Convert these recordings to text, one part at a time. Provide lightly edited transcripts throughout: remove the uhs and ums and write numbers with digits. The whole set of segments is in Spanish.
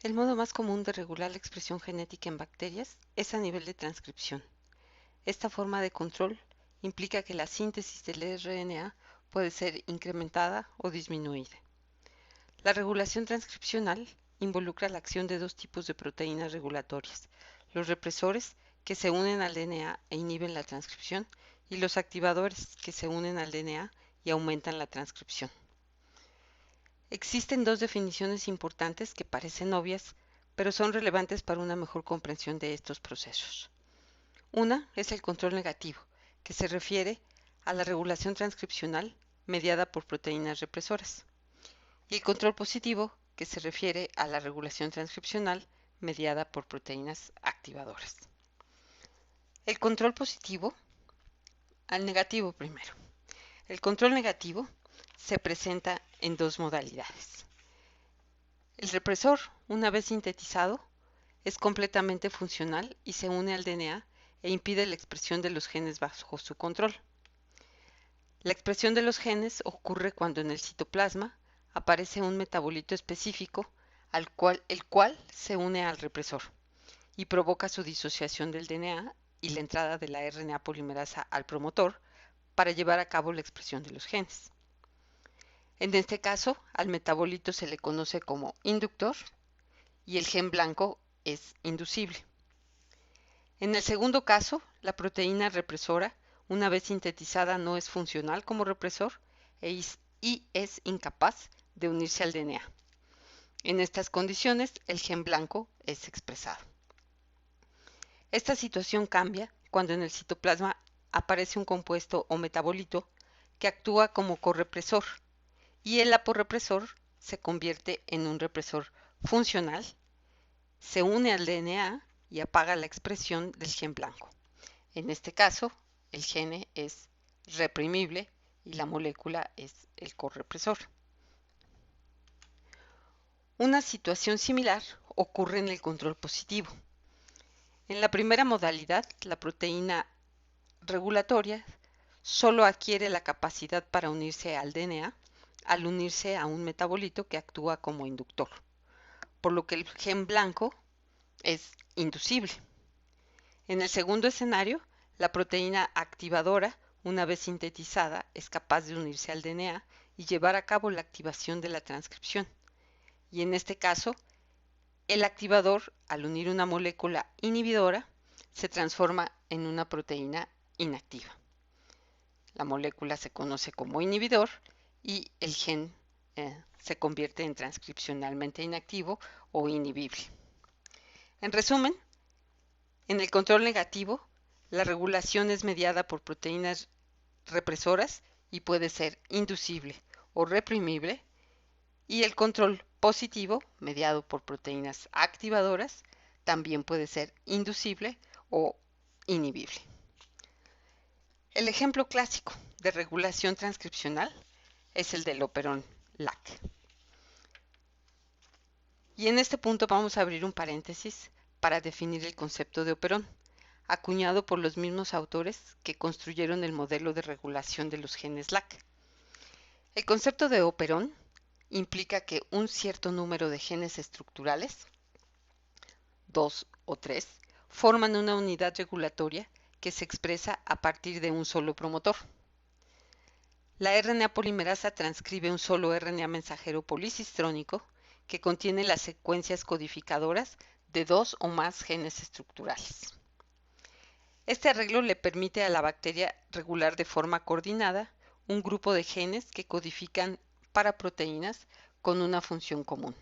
El modo más común de regular la expresión genética en bacterias es a nivel de transcripción. Esta forma de control implica que la síntesis del RNA puede ser incrementada o disminuida. La regulación transcripcional involucra la acción de dos tipos de proteínas regulatorias: los represores, que se unen al DNA e inhiben la transcripción, y los activadores, que se unen al DNA y aumentan la transcripción. Existen dos definiciones importantes que parecen obvias, pero son relevantes para una mejor comprensión de estos procesos. Una es el control negativo, que se refiere a la regulación transcripcional mediada por proteínas represoras, y el control positivo, que se refiere a la regulación transcripcional mediada por proteínas activadoras. El control positivo, al negativo primero. El control negativo se presenta en dos modalidades. El represor, una vez sintetizado, es completamente funcional y se une al DNA e impide la expresión de los genes bajo su control. La expresión de los genes ocurre cuando en el citoplasma aparece un metabolito específico el cual se une al represor y provoca su disociación del DNA y la entrada de la RNA polimerasa al promotor para llevar a cabo la expresión de los genes. En este caso, al metabolito se le conoce como inductor y el gen blanco es inducible. En el segundo caso, la proteína represora, una vez sintetizada, no es funcional como represor y es incapaz de unirse al DNA. En estas condiciones, el gen blanco es expresado. Esta situación cambia cuando en el citoplasma aparece un compuesto o metabolito que actúa como correpresor y el aporrepresor se convierte en un represor funcional, se une al DNA y apaga la expresión del gen blanco. En este caso, el gene es reprimible y la molécula es el correpresor. Una situación similar ocurre en el control positivo. En la primera modalidad, la proteína regulatoria solo adquiere la capacidad para unirse al DNA al unirse a un metabolito que actúa como inductor, por lo que el gen blanco es inducible. En el segundo escenario, la proteína activadora, una vez sintetizada, es capaz de unirse al DNA y llevar a cabo la activación de la transcripción. Y en este caso, el activador, al unir una molécula inhibidora, se transforma en una proteína inactiva. La molécula se conoce como inhibidor y el gen se convierte en transcripcionalmente inactivo o inhibible. En resumen, en el control negativo, la regulación es mediada por proteínas represoras y puede ser inducible o reprimible, y el control positivo, mediado por proteínas activadoras, también puede ser inducible o inhibible. El ejemplo clásico de regulación transcripcional es el del operón LAC. Y en este punto vamos a abrir un paréntesis para definir el concepto de operón, acuñado por los mismos autores que construyeron el modelo de regulación de los genes LAC. El concepto de operón implica que un cierto número de genes estructurales, 2 o 3, forman una unidad regulatoria que se expresa a partir de un solo promotor. La RNA polimerasa transcribe un solo RNA mensajero policistrónico que contiene las secuencias codificadoras de 2 o más genes estructurales. Este arreglo le permite a la bacteria regular de forma coordinada un grupo de genes que codifican para proteínas con una función común.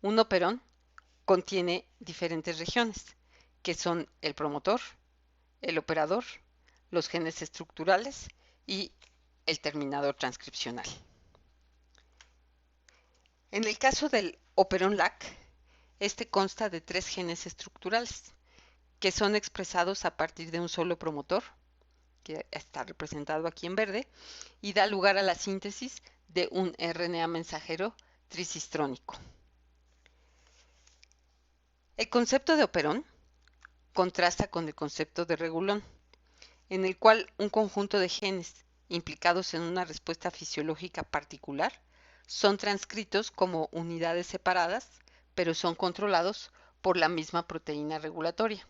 Un operón contiene diferentes regiones, que son el promotor, el operador, los genes estructurales y el terminador transcripcional. En el caso del operón LAC, este consta de 3 genes estructurales, que son expresados a partir de un solo promotor, que está representado aquí en verde, y da lugar a la síntesis de un RNA mensajero trisistrónico. El concepto de operón contrasta con el concepto de regulón, en el cual un conjunto de genes implicados en una respuesta fisiológica particular son transcritos como unidades separadas pero son controlados por la misma proteína regulatoria.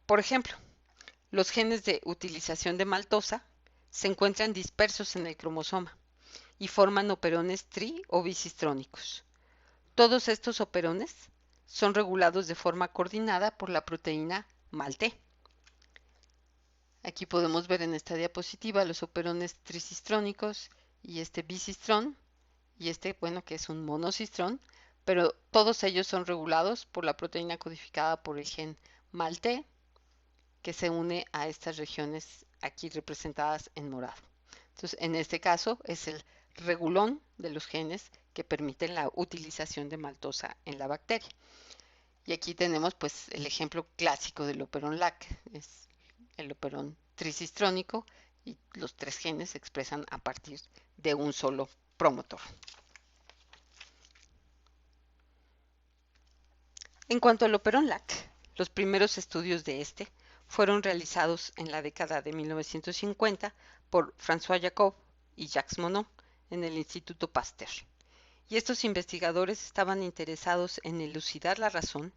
Por ejemplo, los genes de utilización de maltosa se encuentran dispersos en el cromosoma y forman operones tri o bisistrónicos. Todos estos operones son regulados de forma coordinada por la proteína MALT. Aquí podemos ver en esta diapositiva los operones trisistrónicos y este bisistrón y bueno, que es un monocistrón, pero todos ellos son regulados por la proteína codificada por el gen MALT, que se une a estas regiones aquí representadas en morado. Entonces, en este caso es el regulón de los genes que permiten la utilización de maltosa en la bacteria. Y aquí tenemos pues el ejemplo clásico del operón LAC, es el operón trisistrónico y los 3 genes se expresan a partir de un solo promotor. En cuanto al operón LAC, los primeros estudios de este fueron realizados en la década de 1950 por François Jacob y Jacques Monod en el Instituto Pasteur. Y estos investigadores estaban interesados en elucidar la razón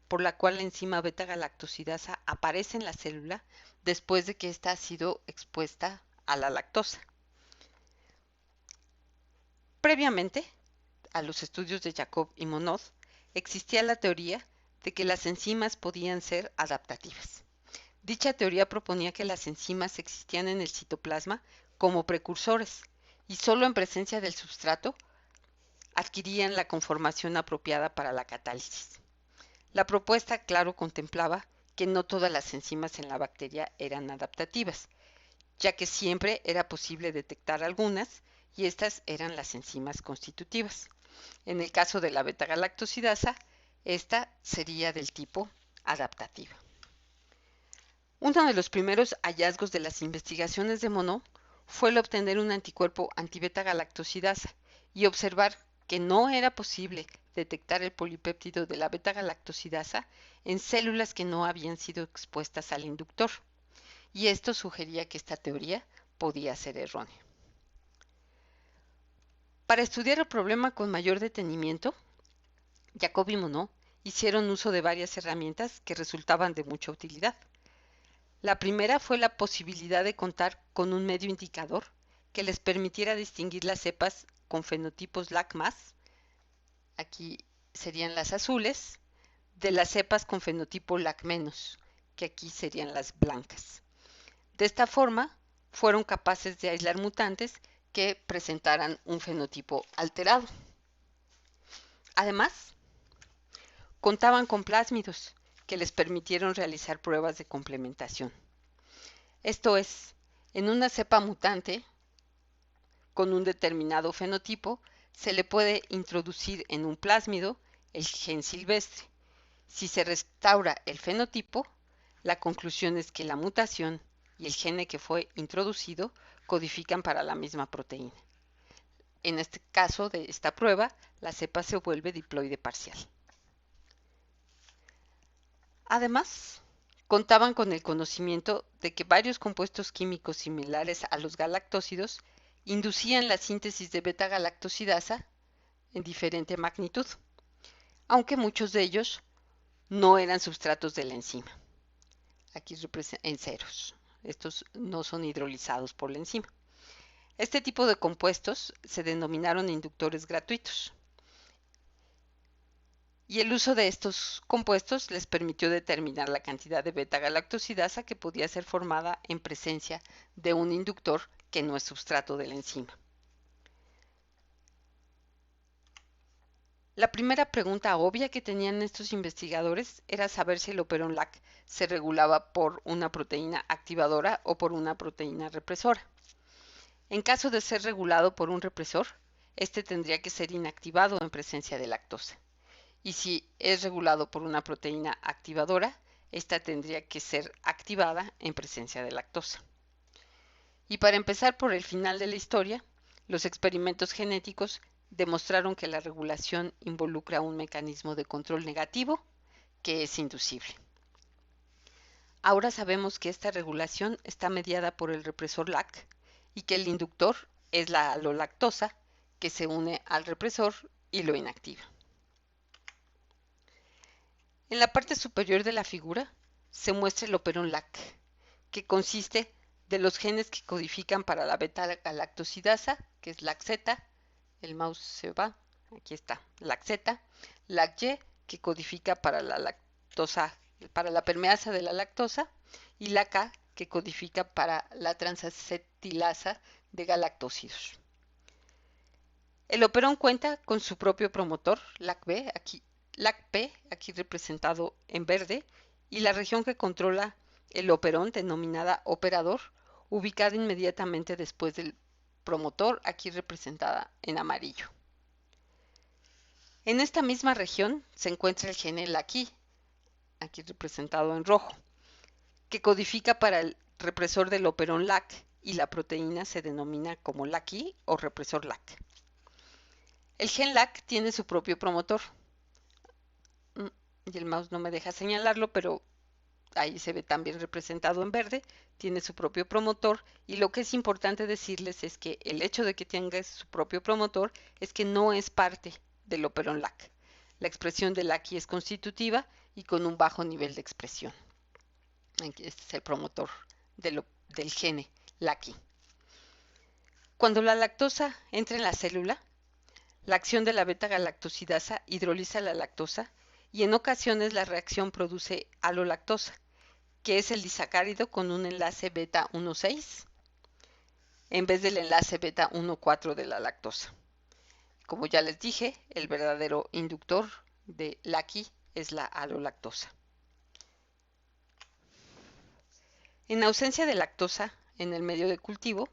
por la cual la enzima beta-galactosidasa aparece en la célula después de que ésta ha sido expuesta a la lactosa. Previamente a los estudios de Jacob y Monod, existía la teoría de que las enzimas podían ser adaptativas. Dicha teoría proponía que las enzimas existían en el citoplasma como precursores y solo en presencia del substrato adquirían la conformación apropiada para la catálisis. La propuesta, claro, contemplaba que no todas las enzimas en la bacteria eran adaptativas, ya que siempre era posible detectar algunas y estas eran las enzimas constitutivas. En el caso de la beta-galactosidasa, esta sería del tipo adaptativa. Uno de los primeros hallazgos de las investigaciones de Monod fue el obtener un anticuerpo anti-beta-galactosidasa y observar que no era posible detectar el polipéptido de la beta-galactosidasa en células que no habían sido expuestas al inductor, y esto sugería que esta teoría podía ser errónea. Para estudiar el problema con mayor detenimiento, Jacob y Monod hicieron uso de varias herramientas que resultaban de mucha utilidad. La primera fue la posibilidad de contar con un medio indicador que les permitiera distinguir las cepas con fenotipos LAC+, aquí serían las azules, de las cepas con fenotipo LAC-, que aquí serían las blancas. De esta forma, fueron capaces de aislar mutantes que presentaran un fenotipo alterado. Además, contaban con plásmidos que les permitieron realizar pruebas de complementación. Esto es, en una cepa mutante con un determinado fenotipo, se le puede introducir en un plásmido el gen silvestre. Si se restaura el fenotipo, la conclusión es que la mutación y el gene que fue introducido codifican para la misma proteína. En este caso de esta prueba, la cepa se vuelve diploide parcial. Además, contaban con el conocimiento de que varios compuestos químicos similares a los galactósidos inducían la síntesis de beta-galactosidasa en diferente magnitud, aunque muchos de ellos no eran substratos de la enzima. Aquí en ceros. Estos no son hidrolizados por la enzima. Este tipo de compuestos se denominaron inductores gratuitos. Y el uso de estos compuestos les permitió determinar la cantidad de beta-galactosidasa que podía ser formada en presencia de un inductor que no es substrato de la enzima. La primera pregunta obvia que tenían estos investigadores era saber si el operón LAC se regulaba por una proteína activadora o por una proteína represora. En caso de ser regulado por un represor, este tendría que ser inactivado en presencia de lactosa. Y si es regulado por una proteína activadora, esta tendría que ser activada en presencia de lactosa. Y para empezar por el final de la historia, los experimentos genéticos demostraron que la regulación involucra un mecanismo de control negativo que es inducible. Ahora sabemos que esta regulación está mediada por el represor LAC y que el inductor es la alolactosa que se une al represor y lo inactiva. En la parte superior de la figura se muestra el operón LAC, que consiste de los genes que codifican para la beta-galactosidasa, que es LAC-Z, el mouse se va, aquí está, LAC-Z, LAC-Y, que codifica para la lactosa, para la permeasa de la lactosa, y LAC-A, que codifica para la transacetilasa de galactósidos. El operón cuenta con su propio promotor, LAC-B, aquí representado en verde, y la región que controla el operón, denominada operador, ubicada inmediatamente después del promotor, aquí representada en amarillo. En esta misma región se encuentra el gene LAC-I, aquí representado en rojo, que codifica para el represor del operón LAC, y la proteína se denomina como LAC-I o represor LAC. El gen LAC tiene su propio promotor, y el mouse no me deja señalarlo, pero ahí se ve también representado en verde, tiene su propio promotor, y lo que es importante decirles es que el hecho de que tenga su propio promotor es que no es parte del operón LAC. La expresión de LAC-I es constitutiva y con un bajo nivel de expresión. Este es el promotor del gene LAC-I. Cuando la lactosa entra en la célula, la acción de la beta-galactosidasa hidroliza la lactosa y en ocasiones la reacción produce alolactosa, que es el disacárido con un enlace beta 1,6 en vez del enlace beta 1,4 de la lactosa. Como ya les dije, el verdadero inductor de LAC-I es la alolactosa. En ausencia de lactosa en el medio de cultivo,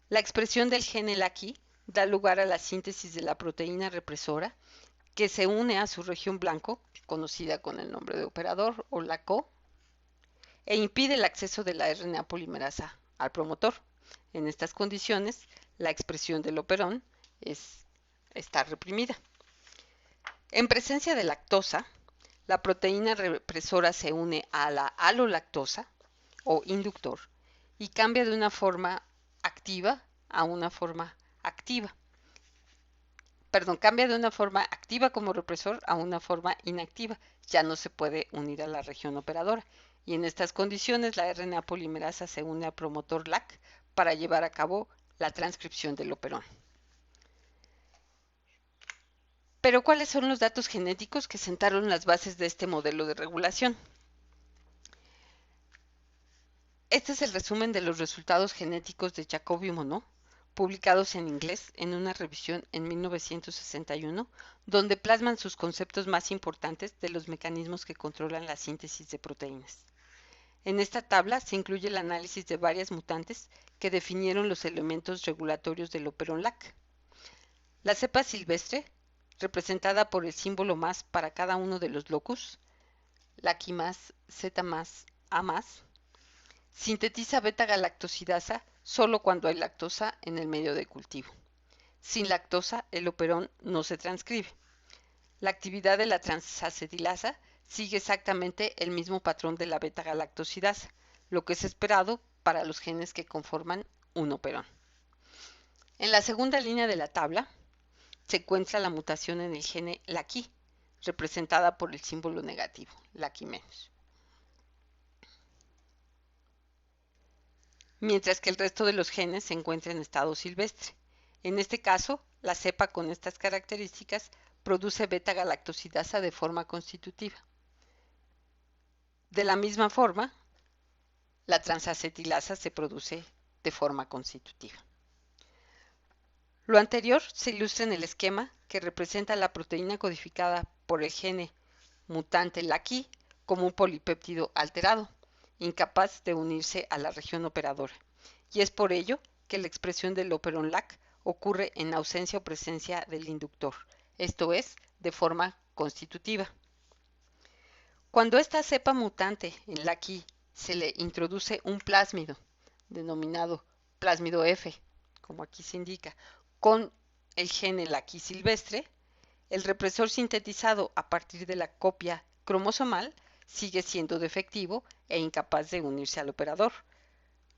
la expresión del gen LAC-I da lugar a la síntesis de la proteína represora, que se une a su región blanco, conocida con el nombre de operador o LACO, e impide el acceso de la RNA polimerasa al promotor. En estas condiciones, la expresión del operón está reprimida. En presencia de lactosa, la proteína represora se une a la alolactosa o inductor y cambia de una forma activa a una forma activa. Cambia de una forma activa como represor a una forma inactiva. Ya no se puede unir a la región operadora. Y en estas condiciones la RNA polimerasa se une al promotor LAC para llevar a cabo la transcripción del operón. Pero ¿cuáles son los datos genéticos que sentaron las bases de este modelo de regulación? Este es el resumen de los resultados genéticos de Jacob y Monod, publicados en inglés en una revisión en 1961, donde plasman sus conceptos más importantes de los mecanismos que controlan la síntesis de proteínas. En esta tabla se incluye el análisis de varias mutantes que definieron los elementos regulatorios del operón LAC. La cepa silvestre, representada por el símbolo más para cada uno de los locus, LAC-I+, Z+, A+, sintetiza beta-galactosidasa solo cuando hay lactosa en el medio de cultivo. Sin lactosa, el operón no se transcribe. La actividad de la transacetilasa sigue exactamente el mismo patrón de la beta-galactosidasa, lo que es esperado para los genes que conforman un operón. En la segunda línea de la tabla se encuentra la mutación en el gene LAC-I, representada por el símbolo negativo, LAC-I-. Mientras que el resto de los genes se encuentra en estado silvestre. En este caso, la cepa con estas características produce beta-galactosidasa de forma constitutiva. De la misma forma, la transacetilasa se produce de forma constitutiva. Lo anterior se ilustra en el esquema que representa la proteína codificada por el gene mutante LAC-I como un polipéptido alterado, incapaz de unirse a la región operadora, y es por ello que la expresión del operón LAC ocurre en ausencia o presencia del inductor, esto es, de forma constitutiva. Cuando esta cepa mutante en LAC-I se le introduce un plásmido, denominado plásmido F, como aquí se indica, con el gene LAC-I silvestre, el represor sintetizado a partir de la copia cromosomal sigue siendo defectivo e incapaz de unirse al operador.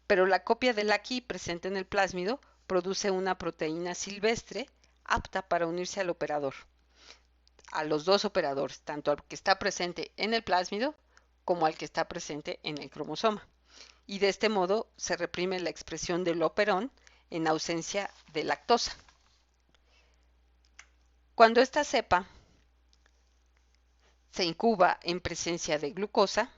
Pero la copia de LAC-I presente en el plásmido produce una proteína silvestre apta para unirse al operador, a los dos operadores, tanto al que está presente en el plásmido como al que está presente en el cromosoma. Y de este modo se reprime la expresión del operón en ausencia de lactosa. Cuando esta cepa se incuba en presencia de glucosa,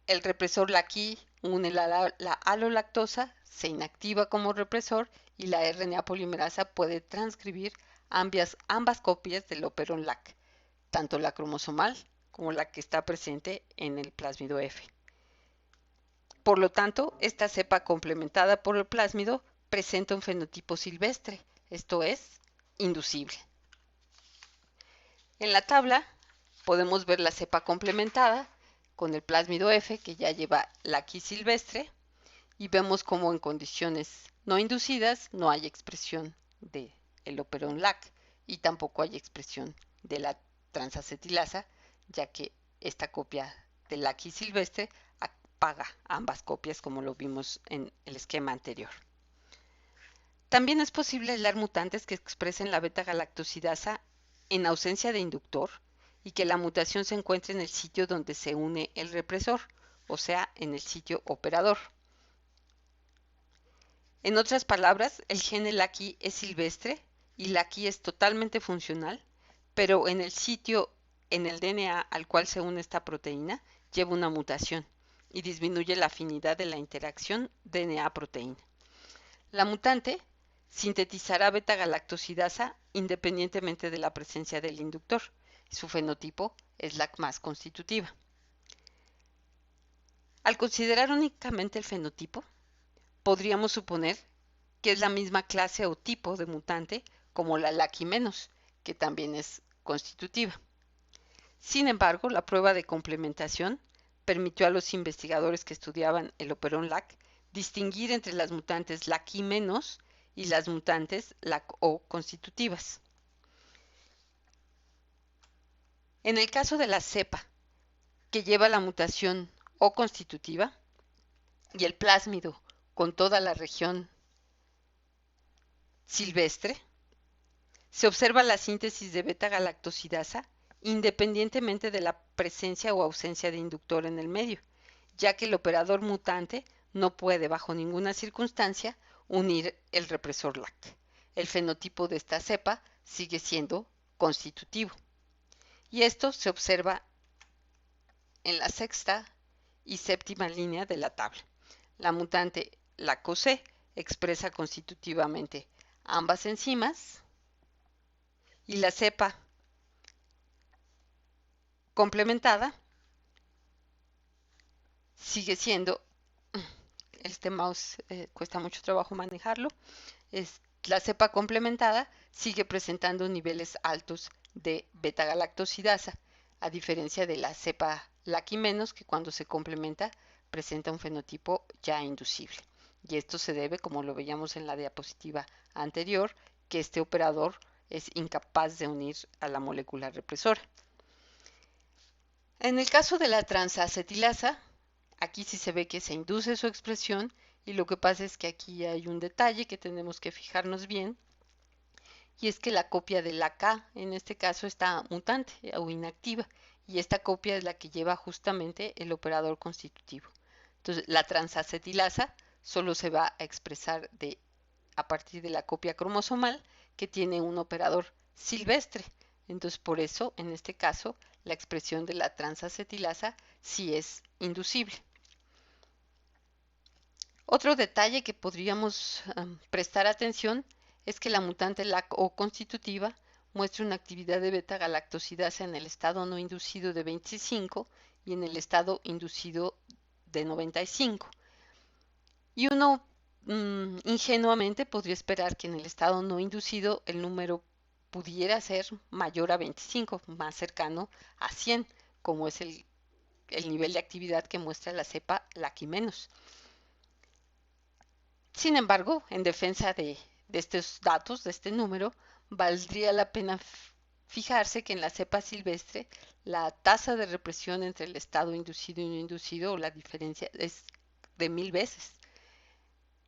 el represor LAC-I une la alolactosa, se inactiva como represor y la RNA polimerasa puede transcribir ambas copias del operón LAC, tanto la cromosomal como la que está presente en el plásmido F. Por lo tanto, esta cepa complementada por el plásmido presenta un fenotipo silvestre, esto es, inducible. En la tabla podemos ver la cepa complementada con el plásmido F que ya lleva LAC-I silvestre y vemos cómo en condiciones no inducidas no hay expresión del operón LAC y tampoco hay expresión de la transacetilasa, ya que esta copia del LAC-I silvestre apaga ambas copias como lo vimos en el esquema anterior. También es posible aislar mutantes que expresen la beta-galactosidasa en ausencia de inductor y que la mutación se encuentre en el sitio donde se une el represor, o sea, en el sitio operador. En otras palabras, el gen LAC-I es silvestre y LAC-I es totalmente funcional, pero en el sitio en el DNA al cual se une esta proteína lleva una mutación y disminuye la afinidad de la interacción DNA-proteína. La mutante sintetizará beta-galactosidasa independientemente de la presencia del inductor. Su fenotipo es la más constitutiva. Al considerar únicamente el fenotipo, podríamos suponer que es la misma clase o tipo de mutante como la LAC-I-, que también es constitutiva. Sin embargo, la prueba de complementación permitió a los investigadores que estudiaban el operón LAC distinguir entre las mutantes LAC-I- y las mutantes LAC-O constitutivas. En el caso de la cepa que lleva la mutación O constitutiva y el plásmido con toda la región silvestre, se observa la síntesis de beta-galactosidasa independientemente de la presencia o ausencia de inductor en el medio, ya que el operador mutante no puede bajo ninguna circunstancia unir el represor LAC. El fenotipo de esta cepa sigue siendo constitutivo. Y esto se observa en la sexta y séptima línea de la tabla. La mutante LAC-OC expresa constitutivamente ambas enzimas y la cepa complementada sigue siendo, este mouse cuesta mucho trabajo manejarlo, la cepa complementada sigue presentando niveles altos de beta-galactosidasa, a diferencia de la cepa LAC-I-, que cuando se complementa presenta un fenotipo ya inducible. Y esto se debe, como lo veíamos en la diapositiva anterior, que este operador es incapaz de unir a la molécula represora. En el caso de la transacetilasa, aquí sí se ve que se induce su expresión y lo que pasa es que aquí hay un detalle que tenemos que fijarnos bien y es que la copia de la K en este caso está mutante o inactiva y esta copia es la que lleva justamente el operador constitutivo. Entonces la transacetilasa solo se va a expresar a partir de la copia cromosomal que tiene un operador silvestre. Entonces por eso en este caso la expresión de la transacetilasa sí es inducible. Otro detalle que podríamos prestar atención es que la mutante LAC-O constitutiva muestra una actividad de beta-galactosidasa en el estado no inducido de 25 y en el estado inducido de 95. Y uno ingenuamente podría esperar que en el estado no inducido el número pudiera ser mayor a 25, más cercano a 100, como es el nivel de actividad que muestra la cepa LAC-I-. Sin embargo, en defensa de estos datos, de este número, valdría la pena fijarse que en la cepa silvestre la tasa de represión entre el estado inducido y no inducido, o la diferencia, es de 1000 veces.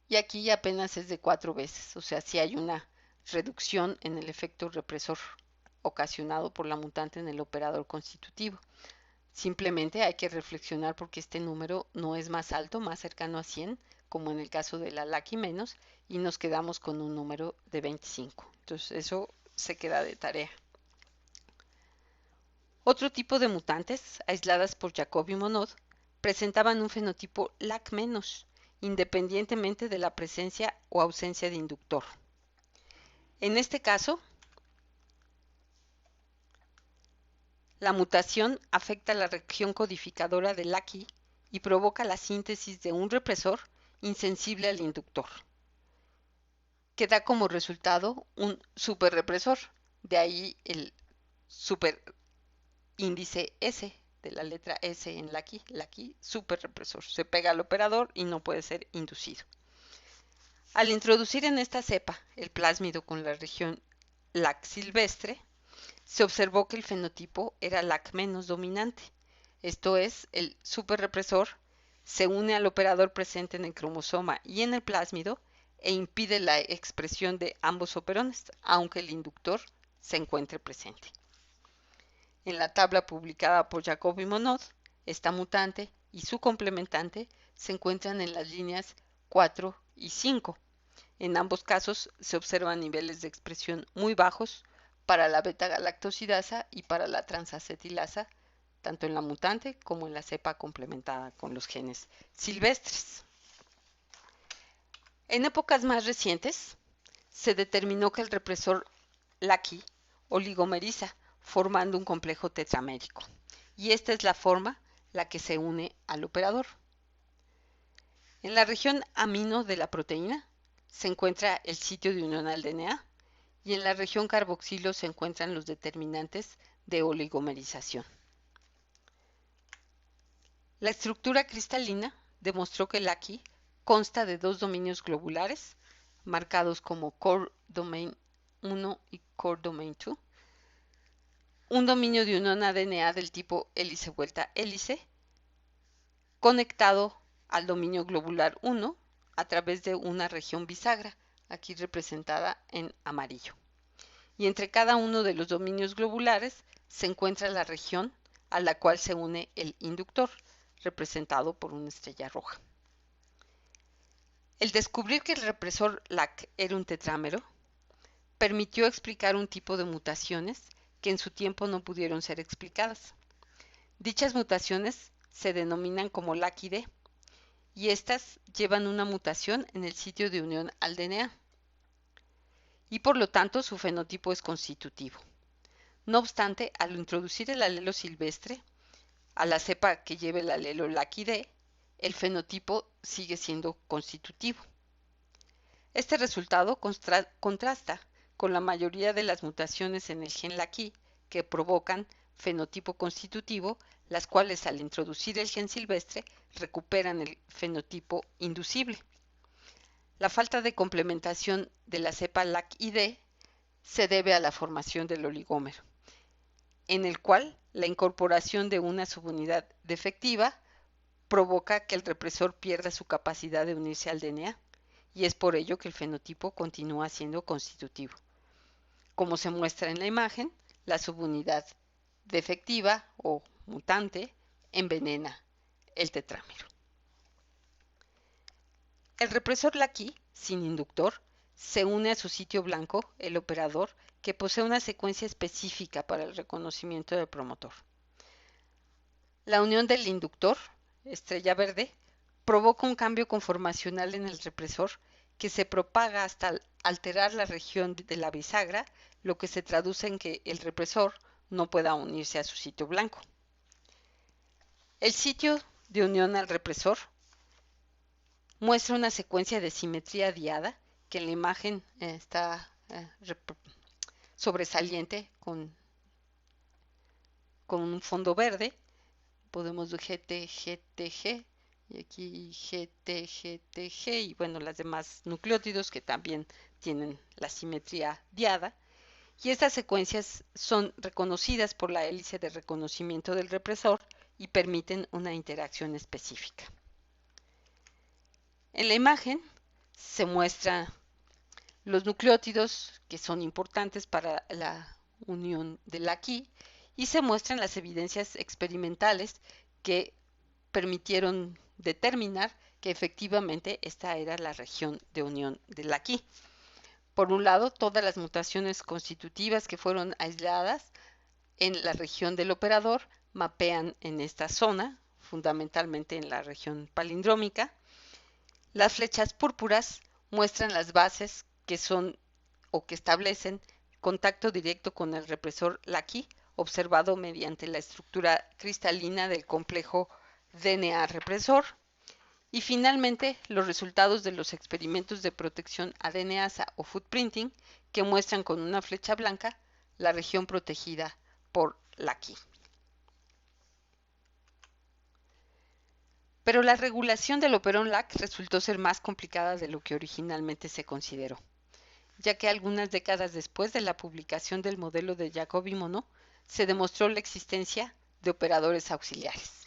y aquí apenas es de 4 veces, o sea, sí hay una reducción en el efecto represor ocasionado por la mutante en el operador constitutivo. Simplemente hay que reflexionar porque este número no es más alto, más cercano a 100, como en el caso de la Lucky menos, y nos quedamos con un número de 25. Entonces eso se queda de tarea. Otro tipo de mutantes, aisladas por Jacob y Monod, presentaban un fenotipo Lac menos, independientemente de la presencia o ausencia de inductor. En este caso, la mutación afecta la región codificadora del LACI y provoca la síntesis de un represor insensible al inductor, que da como resultado un superrepresor, de ahí el superíndice S de la letra S en LACI superrepresor, se pega al operador y no puede ser inducido. Al introducir en esta cepa el plásmido con la región LAC silvestre, se observó que el fenotipo era LAC menos dominante, esto es, el superrepresor se une al operador presente en el cromosoma y en el plásmido e impide la expresión de ambos operones, aunque el inductor se encuentre presente. En la tabla publicada por Jacob y Monod, esta mutante y su complementante se encuentran en las líneas 4 y 5. En ambos casos se observan niveles de expresión muy bajos para la beta-galactosidasa y para la transacetilasa, tanto en la mutante como en la cepa complementada con los genes silvestres. En épocas más recientes, se determinó que el represor LACI oligomeriza, formando un complejo tetramérico, y esta es la forma la que se une al operador. En la región amino de la proteína se encuentra el sitio de unión al DNA y en la región carboxilo se encuentran los determinantes de oligomerización. La estructura cristalina demostró que el LACI consta de dos dominios globulares marcados como Core Domain 1 y Core Domain 2, un dominio de unión a DNA del tipo hélice vuelta hélice conectado al dominio globular 1 a través de una región bisagra, aquí representada en amarillo. Y entre cada uno de los dominios globulares se encuentra la región a la cual se une el inductor, representado por una estrella roja. El descubrir que el represor LAC era un tetrámero permitió explicar un tipo de mutaciones que en su tiempo no pudieron ser explicadas. Dichas mutaciones se denominan como LAC-ID y estas llevan una mutación en el sitio de unión al DNA y por lo tanto su fenotipo es constitutivo. No obstante, al introducir el alelo silvestre a la cepa que lleve el alelo LAC-ID, el fenotipo sigue siendo constitutivo. Este resultado contrasta con la mayoría de las mutaciones en el gen LAC-I que provocan fenotipo constitutivo, las cuales al introducir el gen silvestre recuperan el fenotipo inducible. La falta de complementación de la cepa LAC-ID se debe a la formación del oligómero, en el cual la incorporación de una subunidad defectiva provoca que el represor pierda su capacidad de unirse al DNA, y es por ello que el fenotipo continúa siendo constitutivo. Como se muestra en la imagen, la subunidad defectiva o mutante envenena el tetrámero. El represor LAC-I, sin inductor, se une a su sitio blanco, el operador, que posee una secuencia específica para el reconocimiento del promotor. La unión del inductor, estrella verde, provoca un cambio conformacional en el represor que se propaga hasta alterar la región de la bisagra, lo que se traduce en que el represor no pueda unirse a su sitio blanco. El sitio de unión al represor muestra una secuencia de simetría diada que en la imagen está sobresaliente con un fondo verde. Podemos ver GT, GTG y aquí GT, GTG y bueno, las demás nucleótidos que también tienen la simetría diada. Y estas secuencias son reconocidas por la hélice de reconocimiento del represor y permiten una interacción específica. En la imagen se muestran los nucleótidos que son importantes para la unión de la Qui y se muestran las evidencias experimentales que permitieron determinar que efectivamente esta era la región de unión de la Qui. Por un lado, todas las mutaciones constitutivas que fueron aisladas en la región del operador mapean en esta zona, fundamentalmente en la región palindrómica. Las flechas púrpuras muestran las bases que son o que establecen contacto directo con el represor LACI, observado mediante la estructura cristalina del complejo DNA represor. Y finalmente, los resultados de los experimentos de protección ADNasa o footprinting, que muestran con una flecha blanca la región protegida por LACI. Pero la regulación del operón LAC resultó ser más complicada de lo que originalmente se consideró, ya que algunas décadas después de la publicación del modelo de Jacobi-Monod, se demostró la existencia de operadores auxiliares.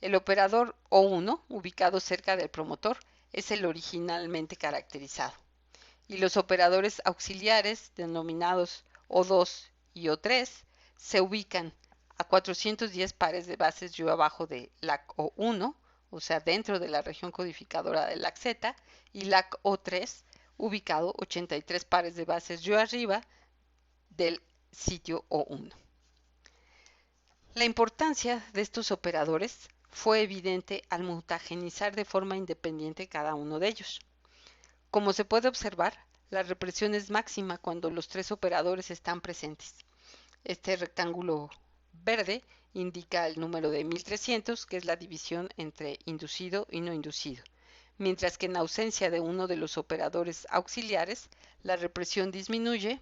El operador O1, ubicado cerca del promotor, es el originalmente caracterizado, y los operadores auxiliares, denominados O2 y O3, se ubican a 410 pares de bases yo abajo de LAC-O1, o sea, dentro de la región codificadora de LAC-Z, y LAC-O3, ubicado 83 pares de bases yo arriba del sitio O1. La importancia de estos operadores fue evidente al mutagenizar de forma independiente cada uno de ellos. Como se puede observar, la represión es máxima cuando los tres operadores están presentes. Este rectángulo verde indica el número de 1300, que es la división entre inducido y no inducido, mientras que en ausencia de uno de los operadores auxiliares, la represión disminuye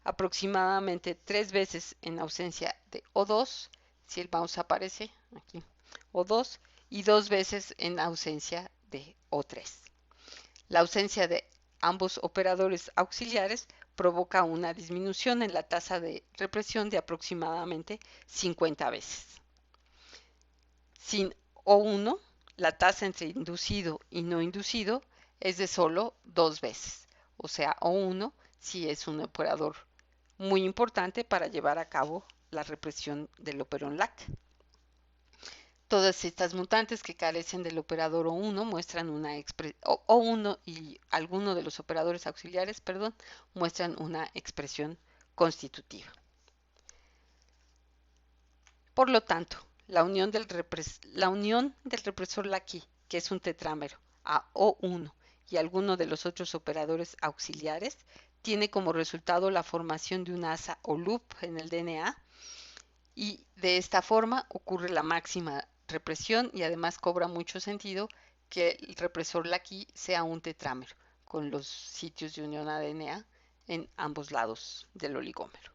aproximadamente 3 veces en ausencia de O2, si el mouse aparece aquí, O2, y 2 veces en ausencia de O3. La ausencia de ambos operadores auxiliares provoca una disminución en la tasa de represión de aproximadamente 50 veces. Sin O1, la tasa entre inducido y no inducido es de solo 2 veces. O sea, O1 sí es un operador muy importante para llevar a cabo la represión del operón LAC. Todas estas mutantes que carecen del operador O1 muestran una O1 y alguno de los operadores auxiliares, muestran una expresión constitutiva. Por lo tanto, la unión del represor LACI, que es un tetrámero, a O1 y alguno de los otros operadores auxiliares, tiene como resultado la formación de un asa o loop en el DNA, y de esta forma ocurre la máxima represión, y además cobra mucho sentido que el represor LACI sea un tetrámero con los sitios de unión ADN en ambos lados del oligómero.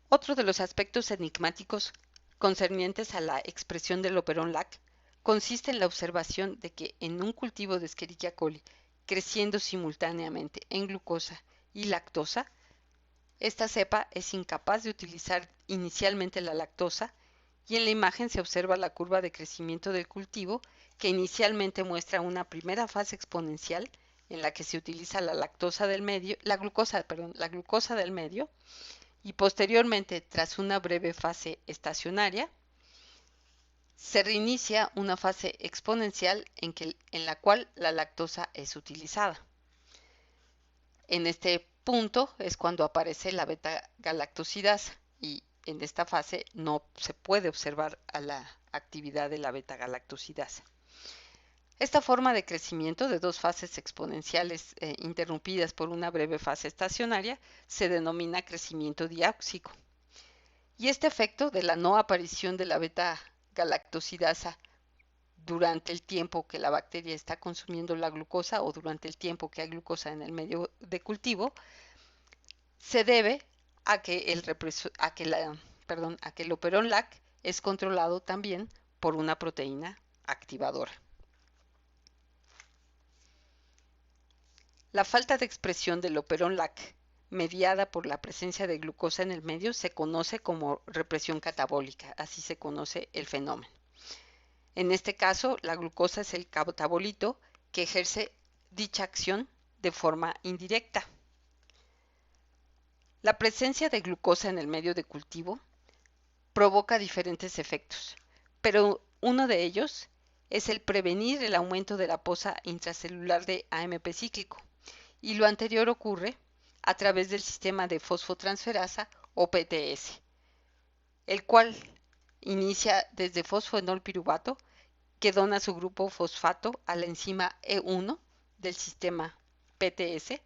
Otro de los aspectos enigmáticos concernientes a la expresión del operón LAC consiste en la observación de que en un cultivo de Escherichia coli creciendo simultáneamente en glucosa y lactosa, esta cepa es incapaz de utilizar inicialmente la lactosa, y en la imagen se observa la curva de crecimiento del cultivo, que inicialmente muestra una primera fase exponencial en la que se utiliza la glucosa del medio, y posteriormente, tras una breve fase estacionaria, se reinicia una fase exponencial en la cual la lactosa es utilizada. En este punto es cuando aparece la beta-galactosidasa, y en esta fase no se puede observar a la actividad de la beta-galactosidasa. Esta forma de crecimiento de dos fases exponenciales interrumpidas por una breve fase estacionaria se denomina crecimiento diáxico. Y este efecto de la no aparición de la beta-galactosidasa durante el tiempo que la bacteria está consumiendo la glucosa, o durante el tiempo que hay glucosa en el medio de cultivo, se debe a que el operón LAC es controlado también por una proteína activadora. La falta de expresión del operón LAC, mediada por la presencia de glucosa en el medio, se conoce como represión catabólica, así se conoce el fenómeno. En este caso, la glucosa es el catabolito que ejerce dicha acción de forma indirecta. La presencia de glucosa en el medio de cultivo provoca diferentes efectos, pero uno de ellos es el prevenir el aumento de la poza intracelular de AMP cíclico, y lo anterior ocurre a través del sistema de fosfotransferasa o PTS, el cual inicia desde fosfenolpiruvato, que dona su grupo fosfato a la enzima E1 del sistema PTS,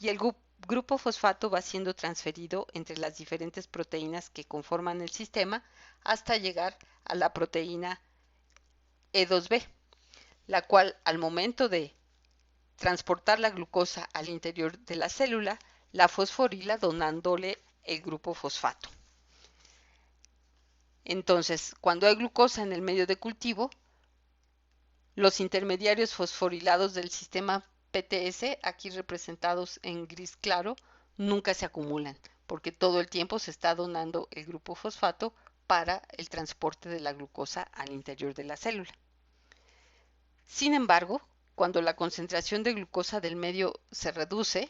y el grupo fosfato va siendo transferido entre las diferentes proteínas que conforman el sistema hasta llegar a la proteína E2B, la cual al momento de transportar la glucosa al interior de la célula, la fosforila donándole el grupo fosfato. Entonces, cuando hay glucosa en el medio de cultivo, los intermediarios fosforilados del sistema PTS, aquí representados en gris claro, nunca se acumulan, porque todo el tiempo se está donando el grupo fosfato para el transporte de la glucosa al interior de la célula. Sin embargo, cuando la concentración de glucosa del medio se reduce,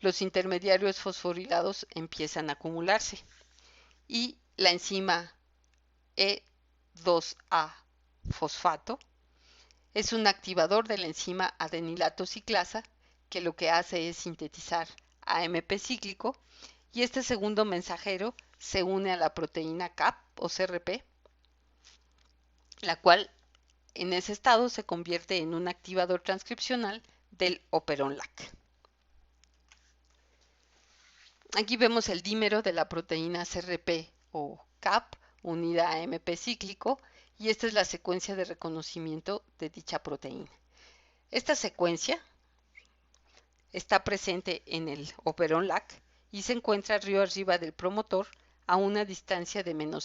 los intermediarios fosforilados empiezan a acumularse y la enzima E2A fosfato es un activador de la enzima adenilato ciclasa, que lo que hace es sintetizar AMP cíclico, y este segundo mensajero se une a la proteína CAP o CRP, la cual en ese estado se convierte en un activador transcripcional del operón LAC. Aquí vemos el dímero de la proteína CRP o CAP unida a AMP cíclico, y esta es la secuencia de reconocimiento de dicha proteína. Esta secuencia está presente en el operón LAC y se encuentra río arriba del promotor a una distancia de menos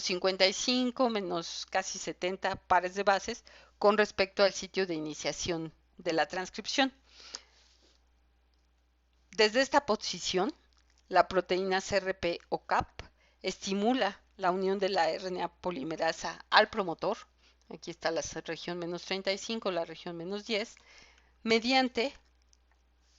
55, menos casi 70 pares de bases con respecto al sitio de iniciación de la transcripción. Desde esta posición, la proteína CRP o CAP estimula la unión de la RNA polimerasa al promotor, aquí está la región menos 35, la región menos 10, mediante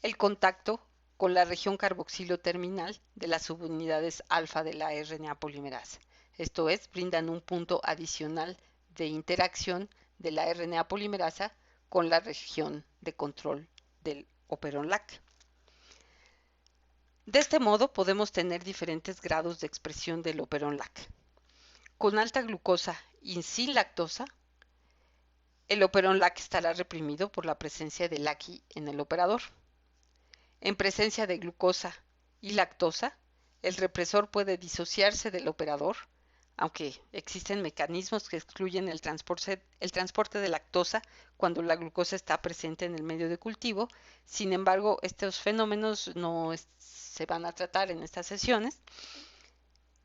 el contacto con la región carboxilo terminal de las subunidades alfa de la RNA polimerasa. Esto es, brindan un punto adicional de interacción de la RNA polimerasa con la región de control del operón LAC. De este modo podemos tener diferentes grados de expresión del operón LAC. Con alta glucosa y sin lactosa, el operón LAC estará reprimido por la presencia de LACI en el operador. En presencia de glucosa y lactosa, el represor puede disociarse del operador, aunque existen mecanismos que excluyen el transporte de lactosa cuando la glucosa está presente en el medio de cultivo. Sin embargo, estos fenómenos no se van a tratar en estas sesiones.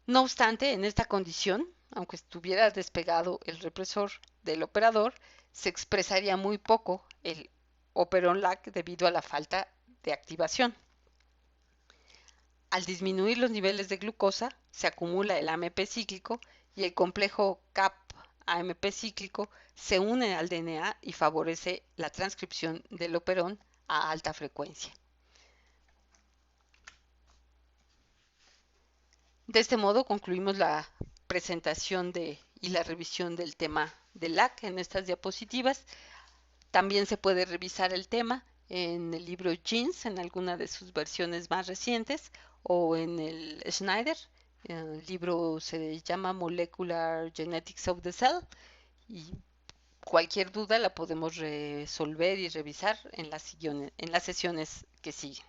No obstante, en esta condición, aunque estuviera despegado el represor del operador, se expresaría muy poco el operón LAC debido a la falta de activación. Al disminuir los niveles de glucosa, se acumula el AMP cíclico y el complejo CAP-AMP cíclico se une al DNA y favorece la transcripción del operón a alta frecuencia. De este modo concluimos la presentación y la revisión del tema del LAC en estas diapositivas. También se puede revisar el tema en el libro Genes, en alguna de sus versiones más recientes, o en el Schneider. El libro se llama Molecular Genetics of the Cell, y cualquier duda la podemos resolver y revisar en las sesiones que siguen.